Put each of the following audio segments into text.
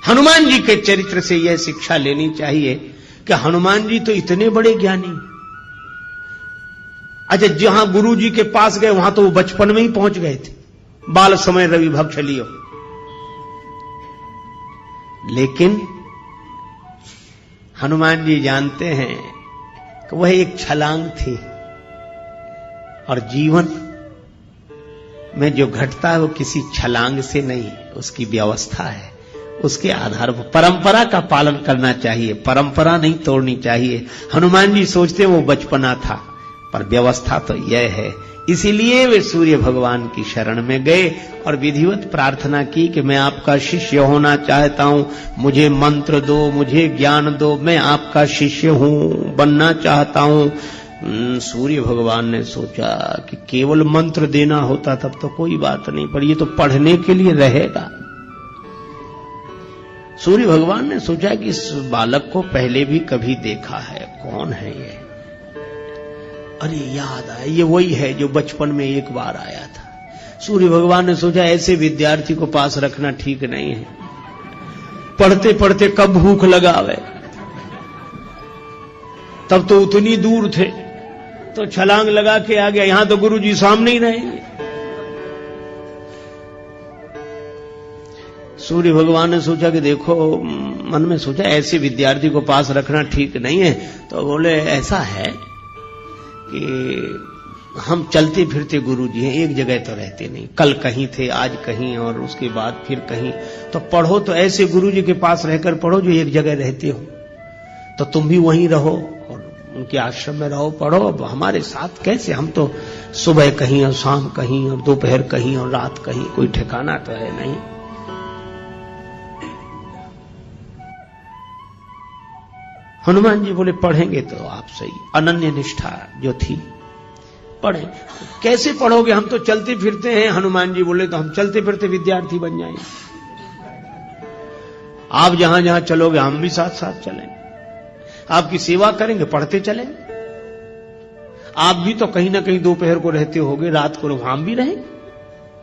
हनुमान जी के चरित्र से यह शिक्षा लेनी चाहिए कि हनुमान जी तो इतने बड़े ज्ञानी। अच्छा, जहां गुरु जी के पास गए वहां तो वो बचपन में ही पहुंच गए थे, बाल समय रवि भक्ष लियो। लेकिन हनुमान जी जानते हैं कि वह एक छलांग थी और जीवन में जो घटता है वो किसी छलांग से नहीं, उसकी व्यवस्था है, उसके आधार पर परंपरा का पालन करना चाहिए, परंपरा नहीं तोड़नी चाहिए। हनुमान जी सोचते वो बचपना था, पर व्यवस्था तो यह है। इसीलिए वे सूर्य भगवान की शरण में गए और विधिवत प्रार्थना की कि मैं आपका शिष्य होना चाहता हूं, मुझे मंत्र दो, मुझे ज्ञान दो, मैं आपका शिष्य हूं, बनना चाहता हूं। सूर्य भगवान ने सोचा कि केवल मंत्र देना होता तब तो कोई बात नहीं, पर ये तो पढ़ने के लिए रहेगा। सूर्य भगवान ने सोचा कि इस बालक को पहले भी कभी देखा है, कौन है ये? अरे याद आया, ये वही है जो बचपन में एक बार आया था। सूर्य भगवान ने सोचा ऐसे विद्यार्थी को पास रखना ठीक नहीं है, पढ़ते पढ़ते कब भूख लगावे। तब तो उतनी दूर थे तो छलांग लगा के आ गया, यहां तो गुरु जी सामने ही रहेंगे। सूर्य भगवान ने सोचा कि देखो, मन में सोचा ऐसे विद्यार्थी को पास रखना ठीक नहीं है। तो बोले ऐसा है कि हम चलते फिरते गुरु जी हैं, एक जगह तो रहते नहीं, कल कहीं थे, आज कहीं और उसके बाद फिर कहीं। तो पढ़ो तो ऐसे गुरु जी के पास रहकर पढ़ो जो एक जगह रहते हो, तो तुम भी वहीं रहो और उनके आश्रम में रहो, पढ़ो। अब हमारे साथ कैसे, हम तो सुबह कहीं और शाम कहीं और दोपहर कहीं और रात कहीं, कोई ठिकाना तो है नहीं। हनुमान जी बोले पढ़ेंगे तो आप सही, अनन्य निष्ठा जो थी, पढ़े। कैसे पढ़ोगे, हम तो चलते फिरते हैं। हनुमान जी बोले तो हम चलते फिरते विद्यार्थी बन जाएंगे, आप जहां जहां चलोगे हम भी साथ साथ चलेंगे, आपकी सेवा करेंगे, पढ़ते चलेंगे। आप भी तो कहीं ना कहीं दोपहर को रहते होगे, रात को हम भी रहेंगे,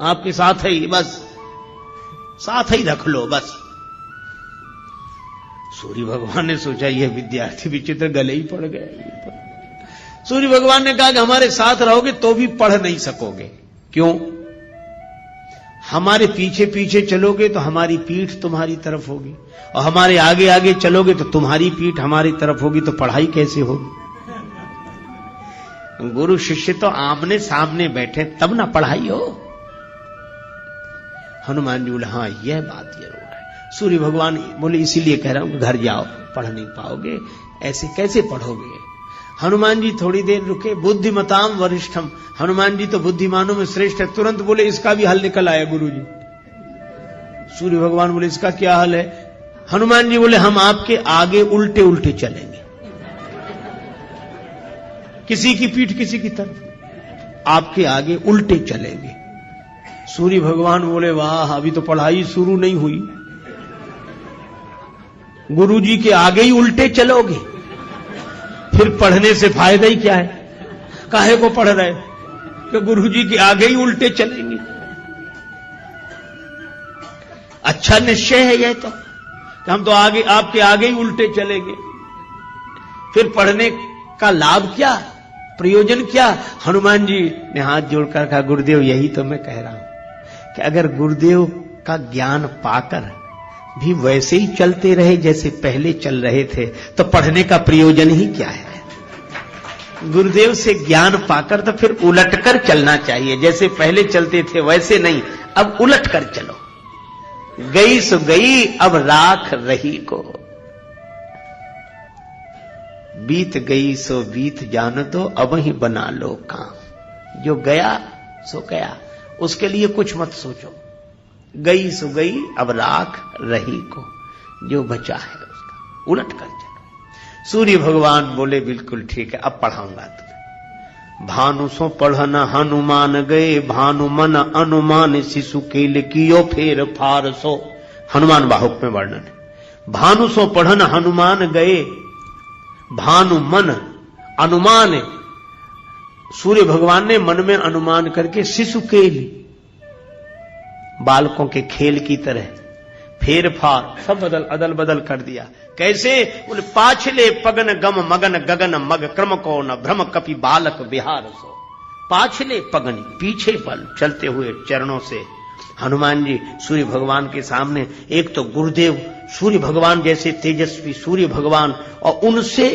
आपके साथ ही, बस साथ ही रख लो बस। सूर्य भगवान ने सोचा यह विद्यार्थी विचित्र, गले ही पड़ गए। सूर्य भगवान ने कहा कि हमारे साथ रहोगे तो भी पढ़ नहीं सकोगे। क्यों? हमारे पीछे पीछे चलोगे तो हमारी पीठ तुम्हारी तरफ होगी, और हमारे आगे आगे चलोगे तो तुम्हारी पीठ हमारी तरफ होगी, तो पढ़ाई कैसे होगी? गुरु शिष्य तो आमने सामने बैठे तब ना पढ़ाई हो। हनुमान जी बोले हाँ यह बात जरूर है। सूर्य भगवान बोले इसीलिए कह रहा हूं कि घर जाओ, पढ़ नहीं पाओगे, ऐसे कैसे पढ़ोगे? हनुमान जी थोड़ी देर रुके। बुद्धिमताम वरिष्ठम, हनुमान जी तो बुद्धिमानों में श्रेष्ठ है। तुरंत बोले इसका भी हल निकल आया गुरु जी। सूर्य भगवान बोले इसका क्या हल है? हनुमान जी बोले हम आपके आगे उल्टे उल्टे चलेंगे, किसी की पीठ किसी की तरफ, आपके आगे उल्टे चलेंगे। सूर्य भगवान बोले वाह, अभी तो पढ़ाई शुरू नहीं हुई, गुरु जी के आगे ही उल्टे चलोगे, फिर पढ़ने से फायदा ही क्या है? काहे को पढ़ रहे कि गुरु जी के आगे ही उल्टे चलेंगे? अच्छा निश्चय है यह तो कि हम तो आगे आपके आगे ही उल्टे चलेंगे, फिर पढ़ने का लाभ क्या, प्रयोजन क्या? हनुमान जी ने हाथ जोड़कर कहा गुरुदेव यही तो मैं कह रहा हूं कि अगर गुरुदेव का ज्ञान पाकर भी वैसे ही चलते रहे जैसे पहले चल रहे थे तो पढ़ने का प्रयोजन ही क्या है? गुरुदेव से ज्ञान पाकर तो फिर उलटकर चलना चाहिए, जैसे पहले चलते थे वैसे नहीं, अब उलटकर चलो। गई सो गई अब राख रही को, बीत गई सो बीत जान दो अब ही बना लो काम। जो गया सो गया, उसके लिए कुछ मत सोचो। गई सो गई अब राख रही को, जो बचा है उसका उलट कर चलो। सूर्य भगवान बोले बिल्कुल ठीक है, अब पढ़ाऊंगा तुम्हें। भानु सो पढ़ना हनुमान गए, भानु मन अनुमान शिशु केल कियो फेर फार सो। हनुमान बाहुक में वर्णन है। भानु सो पढ़न हनुमान गए, भानु मन अनुमान, सूर्य भगवान ने मन में अनुमान करके शिशु केल, बालकों के खेल की तरह फेर फार सब अदल बदल कर दिया। कैसे? बोले पाछले पगन गम मगन गगन मग क्रम को न भ्रम कपि बालक बिहार सो। पाछले पगन, पीछे पल चलते हुए चरणों से हनुमान जी सूर्य भगवान के सामने, एक तो गुरुदेव सूर्य भगवान जैसे तेजस्वी सूर्य भगवान, और उनसे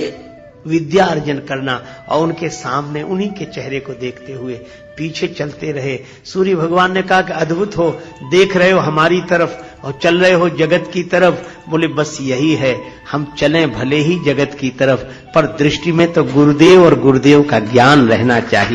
विद्या अर्जन करना, और उनके सामने उन्हीं के चेहरे को देखते हुए पीछे चलते रहे। सूर्य भगवान ने कहा कि अद्भुत हो, देख रहे हो हमारी तरफ और चल रहे हो जगत की तरफ। बोले बस यही है, हम चलें भले ही जगत की तरफ, पर दृष्टि में तो गुरुदेव और गुरुदेव का ज्ञान रहना चाहिए।